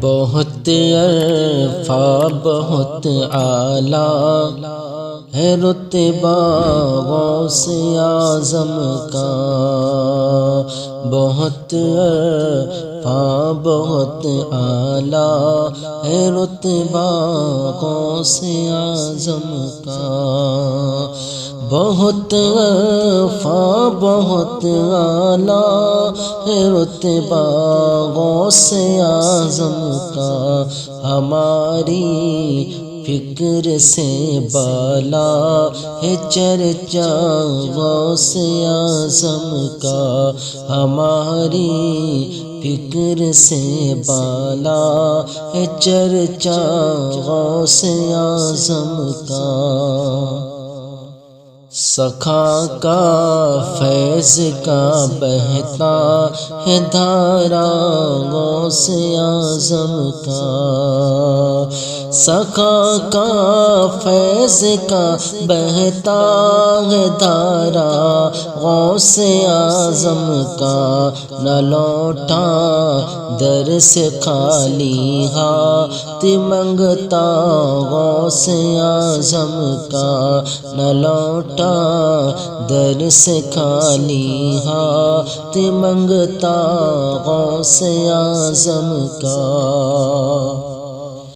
بہت عرفہ بہت اعلیٰ ہے رتبہ غوث اعظم کا، بہت عرفہ بہت اعلیٰ ہے رتبہ غوث اعظم کا، بہت عرفہ بہت اعلیٰ ہے رتبہ غوث اعظم کا، ہماری فکر سے بالا ہے چرچا غوث اعظم کا، ہماری فکر سے بالا ہے چرچا غوث اعظم کا، سخا کا فیض کا بہتا ہے دھارا غوث اعظم کا، سخا کا فیض کا بہتا ہے دھارا غوث اعظم کا، نہ لوٹا در سے خالی ہاتھ منگتا غوث اعظم کا، نہ لوٹا در سے خالی ہاتھ منگتا غوث اعظم کا۔